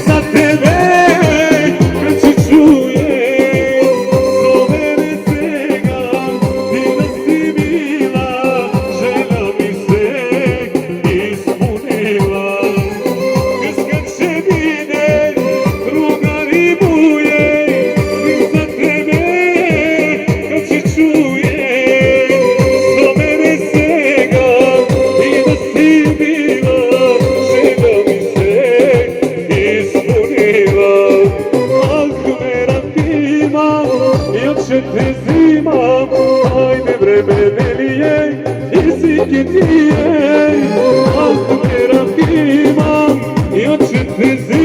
za tebe kad se čuje zove me svega ti da si bila želja mi se ispunila kad skače vide drugari buje za tebe kad se čuje zove me svega ti da si bila želja mi se ispunila ako me rapima i oče te zimam ajde vreme velije i sikitije ako me rapima i oče te zimam